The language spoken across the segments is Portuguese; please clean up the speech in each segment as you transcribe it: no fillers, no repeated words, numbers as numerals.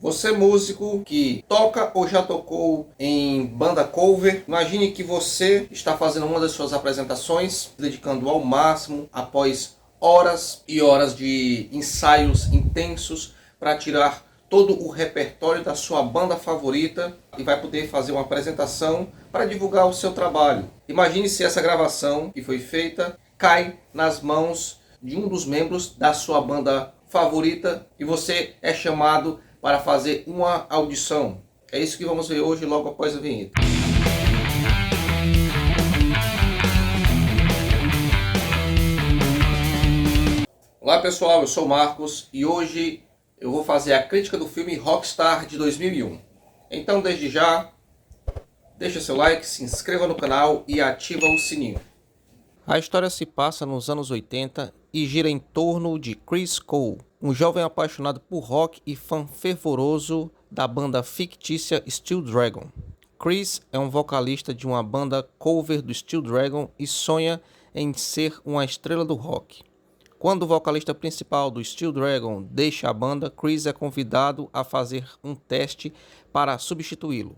Você músico que toca ou já tocou em banda cover, imagine que você está fazendo uma das suas apresentações, dedicando ao máximo após horas e horas de ensaios intensos para tirar todo o repertório da sua banda favorita e vai poder fazer uma apresentação para divulgar o seu trabalho. Imagine se essa gravação que foi feita cai nas mãos de um dos membros da sua banda favorita e você é chamado para fazer uma audição. É isso que vamos ver hoje logo após a vinheta. Olá pessoal, eu sou o Marcos e hoje eu vou fazer a crítica do filme Rockstar de 2001. Então desde já, deixa seu like, se inscreva no canal e ativa o sininho. A história se passa nos anos 80 e gira em torno de Chris Cole, um jovem apaixonado por rock e fã fervoroso da banda fictícia Steel Dragon. Chris é um vocalista de uma banda cover do Steel Dragon e sonha em ser uma estrela do rock. Quando o vocalista principal do Steel Dragon deixa a banda, Chris é convidado a fazer um teste para substituí-lo.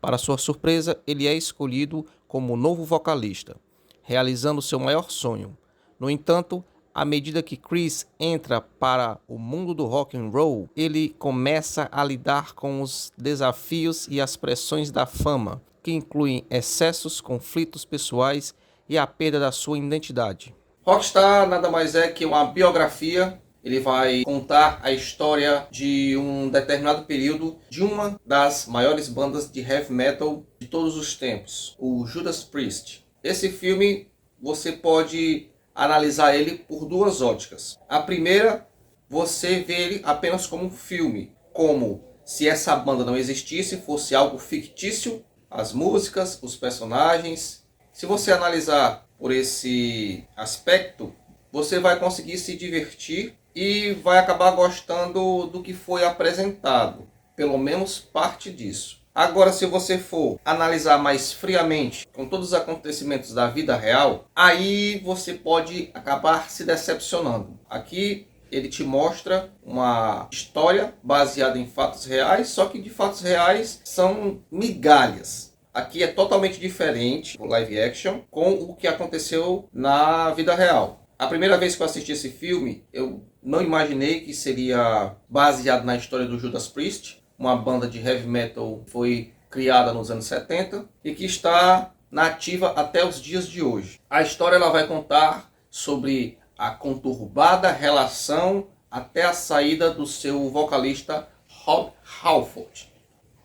Para sua surpresa, ele é escolhido como novo vocalista, realizando seu maior sonho. No entanto, à medida que Chris entra para o mundo do rock and roll, ele começa a lidar com os desafios e as pressões da fama, que incluem excessos, conflitos pessoais e a perda da sua identidade. Rockstar nada mais é que uma biografia. Ele vai contar a história de um determinado período de uma das maiores bandas de heavy metal de todos os tempos, o Judas Priest. Esse filme você pode analisar ele por duas óticas. A primeira, você vê ele apenas como um filme, como se essa banda não existisse, fosse algo fictício, as músicas, os personagens. Se você analisar por esse aspecto, você vai conseguir se divertir e vai acabar gostando do que foi apresentado, pelo menos parte disso. Agora, se você for analisar mais friamente, com todos os acontecimentos da vida real, aí você pode acabar se decepcionando. Aqui ele te mostra uma história baseada em fatos reais, só que de fatos reais são migalhas. Aqui é totalmente diferente o live action com o que aconteceu na vida real. A primeira vez que eu assisti esse filme, eu não imaginei que seria baseado na história do Judas Priest, uma banda de heavy metal que foi criada nos anos 70 e que está na ativa até os dias de hoje. A história ela vai contar sobre a conturbada relação até a saída do seu vocalista Rob Halford,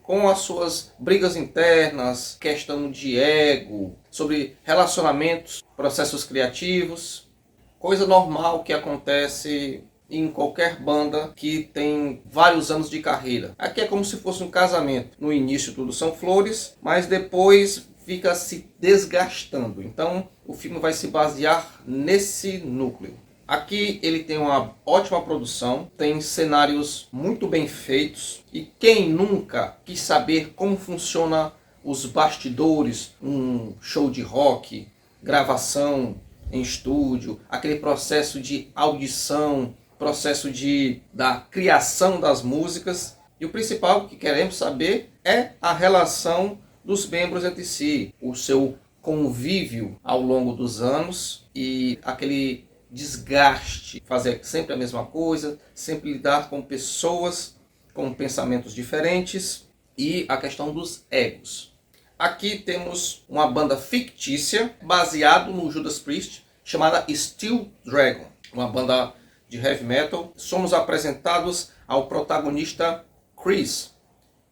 com as suas brigas internas, questão de ego, sobre relacionamentos, processos criativos, coisa normal que acontece em qualquer banda que tem vários anos de carreira. Aqui é como se fosse um casamento. No início tudo são flores, mas depois fica se desgastando. Então o filme vai se basear nesse núcleo. Aqui ele tem uma ótima produção, tem cenários muito bem feitos e quem nunca quis saber como funciona os bastidores, um show de rock, gravação em estúdio, aquele processo de audição, processo da criação das músicas. E o principal que queremos saber é a relação dos membros entre si, o seu convívio ao longo dos anos e aquele desgaste, fazer sempre a mesma coisa, sempre lidar com pessoas com pensamentos diferentes e a questão dos egos. Aqui temos uma banda fictícia baseado no Judas Priest chamada Steel Dragon, uma banda de heavy metal. Somos apresentados ao protagonista Chris,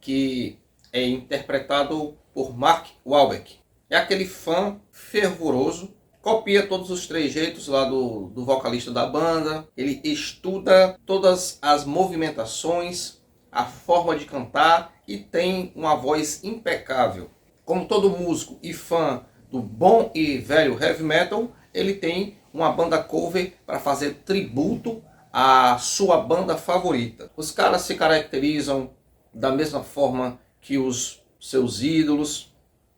que é interpretado por Mark Wahlberg. É aquele fã fervoroso, copia todos os trejeitos lá do vocalista da banda, ele estuda todas as movimentações, a forma de cantar e tem uma voz impecável. Como todo músico e fã do bom e velho heavy metal, ele tem uma banda cover para fazer tributo à sua banda favorita. Os caras se caracterizam da mesma forma que os seus ídolos,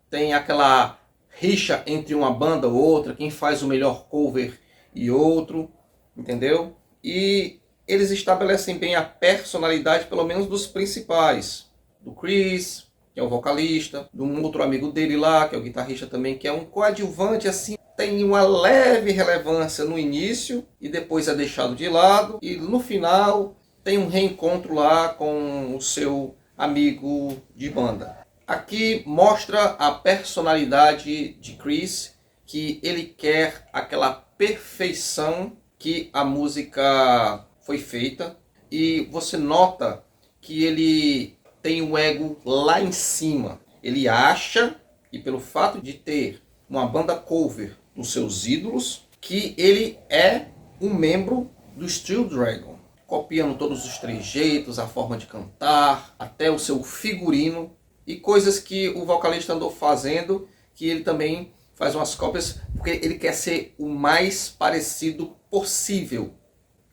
tem aquela rixa entre uma banda ou outra, quem faz o melhor cover e outro, entendeu? E eles estabelecem bem a personalidade, pelo menos dos principais. Do Chris, que é o vocalista, de um outro amigo dele lá, que é o guitarrista também, que é um coadjuvante, assim, tem uma leve relevância no início e depois é deixado de lado. E no final tem um reencontro lá com o seu amigo de banda. Aqui mostra a personalidade de Chris, que ele quer aquela perfeição que a música foi feita. E você nota que ele tem o ego lá em cima. Ele acha, e pelo fato de ter uma banda cover dos seus ídolos, que ele é um membro do Steel Dragon, copiando todos os trejeitos, a forma de cantar, até o seu figurino e coisas que o vocalista andou fazendo, que ele também faz umas cópias, porque ele quer ser o mais parecido possível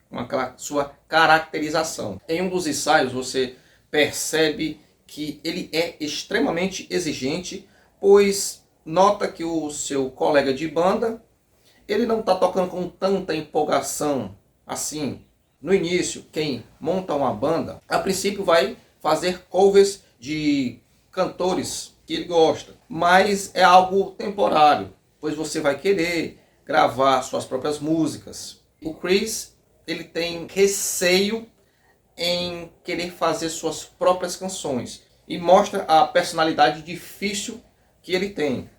com aquela sua caracterização. Em um dos ensaios você percebe que ele é extremamente exigente, pois nota que o seu colega de banda, ele não está tocando com tanta empolgação assim. No início, quem monta uma banda, a princípio vai fazer covers de cantores que ele gosta, mas é algo temporário, pois você vai querer gravar suas próprias músicas. O Chris, ele tem receio em querer fazer suas próprias canções e mostra a personalidade difícil que ele tem.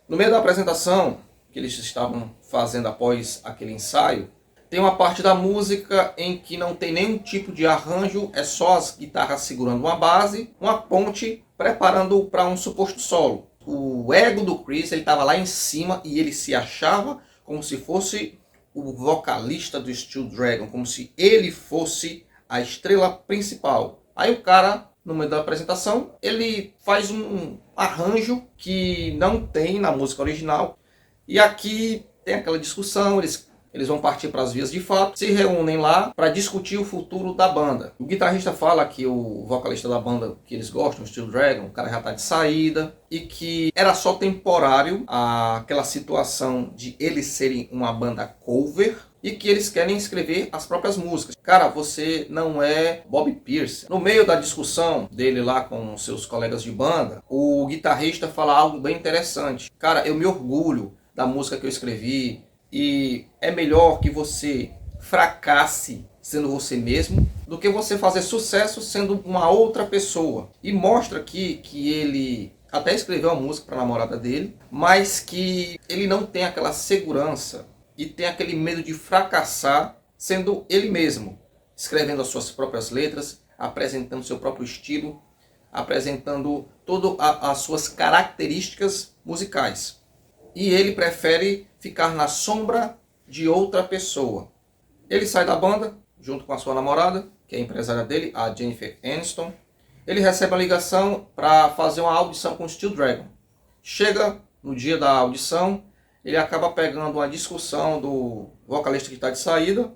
No meio da apresentação que eles estavam fazendo após aquele ensaio, tem uma parte da música em que não tem nenhum tipo de arranjo, é só as guitarras segurando uma base, uma ponte, preparando para um suposto solo. O ego do Chris, ele estava lá em cima e ele se achava como se fosse o vocalista do Steel Dragon, como se ele fosse a estrela principal. Aí o cara, no meio da apresentação, ele faz um arranjo que não tem na música original. E aqui tem aquela discussão, eles vão partir para as vias de fato, se reúnem lá para discutir o futuro da banda. O guitarrista fala que o vocalista da banda que eles gostam, o Steel Dragon, o cara já está de saída e que era só temporário aquela situação de eles serem uma banda cover e que eles querem escrever as próprias músicas. Cara, você não é Bob Pierce. No meio da discussão dele lá com seus colegas de banda, o guitarrista fala algo bem interessante. Cara, eu me orgulho da música que eu escrevi, e é melhor que você fracasse sendo você mesmo do que você fazer sucesso sendo uma outra pessoa. E mostra aqui que ele até escreveu uma música para a namorada dele, mas que ele não tem aquela segurança e tem aquele medo de fracassar sendo ele mesmo, escrevendo as suas próprias letras, apresentando seu próprio estilo, apresentando todas as suas características musicais. E ele prefere ficar na sombra de outra pessoa. Ele sai da banda, junto com a sua namorada, que é a empresária dele, a Jennifer Aniston. Ele recebe a ligação para fazer uma audição com o Steel Dragon. Chega no dia da audição, ele acaba pegando uma discussão do vocalista que está de saída,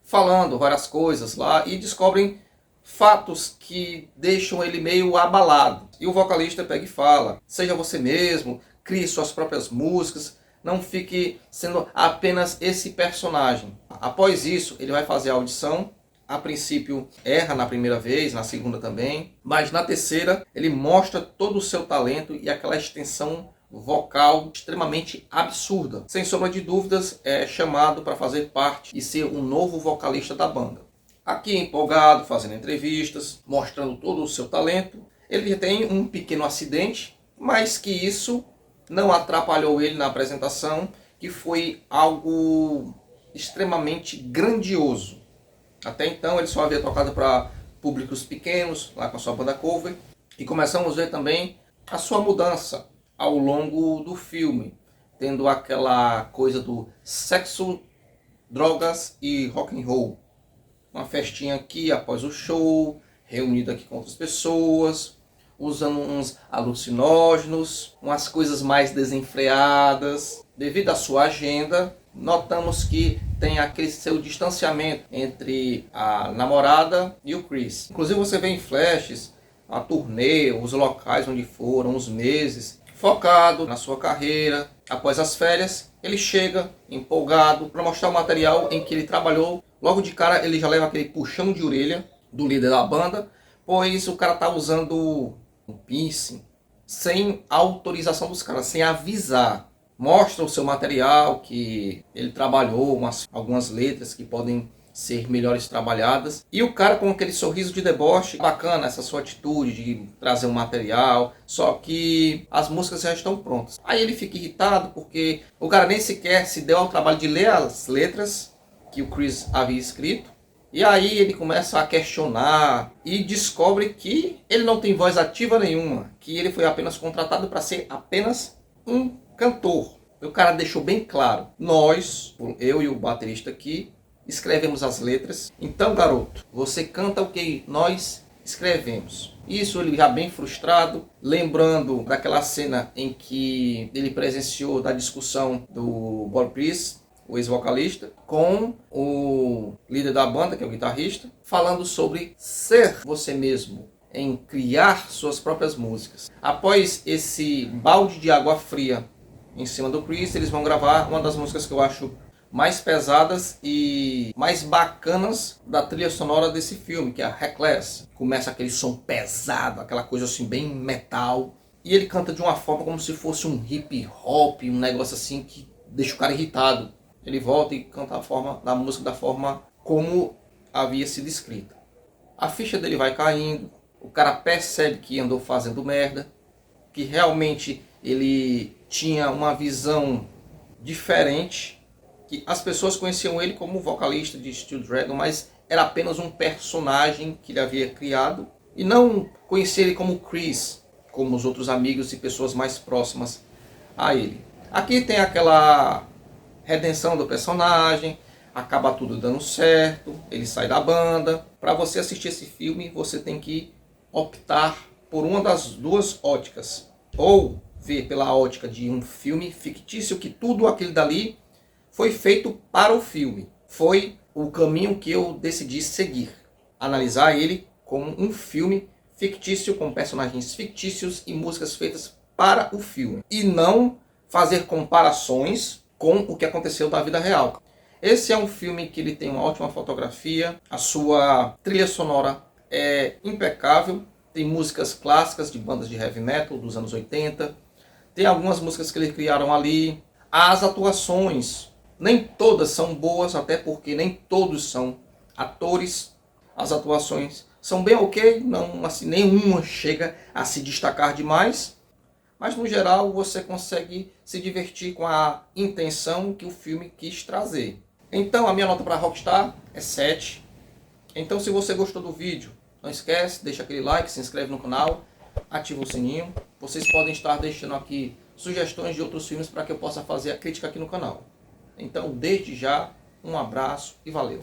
falando várias coisas lá, e descobrem fatos que deixam ele meio abalado. E o vocalista pega e fala: seja você mesmo, crie suas próprias músicas, não fique sendo apenas esse personagem. Após isso, ele vai fazer a audição. A princípio erra na primeira vez, na segunda também, mas na terceira ele mostra todo o seu talento e aquela extensão vocal extremamente absurda. Sem sombra de dúvidas, é chamado para fazer parte e ser um novo vocalista da banda. Aqui empolgado, fazendo entrevistas, mostrando todo o seu talento, ele tem um pequeno acidente, mas que isso não atrapalhou ele na apresentação, que foi algo extremamente grandioso. Até então ele só havia tocado para públicos pequenos, lá com a sua banda cover, e começamos a ver também a sua mudança ao longo do filme, tendo aquela coisa do sexo, drogas e rock and roll. Uma festinha aqui após o show, reunido aqui com outras pessoas, usando uns alucinógenos, umas coisas mais desenfreadas. Devido à sua agenda, notamos que tem aquele seu distanciamento entre a namorada e o Chris. Inclusive você vê em flashes a turnê, os locais onde foram, os meses, focado na sua carreira. Após as férias, ele chega empolgado para mostrar o material em que ele trabalhou logo de cara ele já leva aquele puxão de orelha do líder da banda, pois o cara tá usando um piercing sem autorização dos caras, sem avisar. Mostra o seu material, que ele trabalhou algumas letras que podem ser melhores trabalhadas. E o cara com aquele sorriso de deboche, bacana essa sua atitude de trazer um material, só que as músicas já estão prontas. Aí ele fica irritado porque o cara nem sequer se deu ao trabalho de ler as letras que o Chris havia escrito. E aí ele começa a questionar e descobre que ele não tem voz ativa nenhuma, que ele foi apenas contratado para ser apenas um cantor. O cara deixou bem claro, nós, eu e o baterista aqui, escrevemos as letras. Então, garoto, você canta o que nós escrevemos. Isso ele já bem frustrado, lembrando daquela cena em que ele presenciou da discussão do Bob Chris, o ex-vocalista, com o líder da banda, que é o guitarrista, falando sobre ser você mesmo, em criar suas próprias músicas. Após esse balde de água fria em cima do Chris, eles vão gravar uma das músicas que eu acho mais pesadas e mais bacanas da trilha sonora desse filme, que é a Reckless. Começa aquele som pesado, aquela coisa assim bem metal, e ele canta de uma forma como se fosse um hip hop, um negócio assim que deixa o cara irritado. Ele volta e canta a música da forma como havia sido escrita. A ficha dele vai caindo, o cara percebe que andou fazendo merda, que realmente ele tinha uma visão diferente, que as pessoas conheciam ele como vocalista de Steel Dragon, mas era apenas um personagem que ele havia criado, e não conhecia ele como Chris, como os outros amigos e pessoas mais próximas a ele. Aqui tem aquela redenção do personagem, acaba tudo dando certo, ele sai da banda. Para você assistir esse filme, você tem que optar por uma das duas óticas, ou ver pela ótica de um filme fictício, que tudo aquilo dali foi feito para o filme. Foi o caminho que eu decidi seguir, analisar ele como um filme fictício, com personagens fictícios e músicas feitas para o filme, e não fazer comparações com o que aconteceu na vida real. Esse é um filme que ele tem uma ótima fotografia, a sua trilha sonora é impecável, tem músicas clássicas de bandas de heavy metal dos anos 80, tem algumas músicas que eles criaram ali. As atuações, nem todas são boas, até porque nem todos são atores. As atuações são bem ok, não, assim, nenhuma chega a se destacar demais, mas no geral você consegue se divertir com a intenção que o filme quis trazer. Então a minha nota para Rockstar é 7. Então se você gostou do vídeo, não esquece, deixa aquele like, se inscreve no canal, ativa o sininho. Vocês podem estar deixando aqui sugestões de outros filmes para que eu possa fazer a crítica aqui no canal. Então desde já, um abraço e valeu!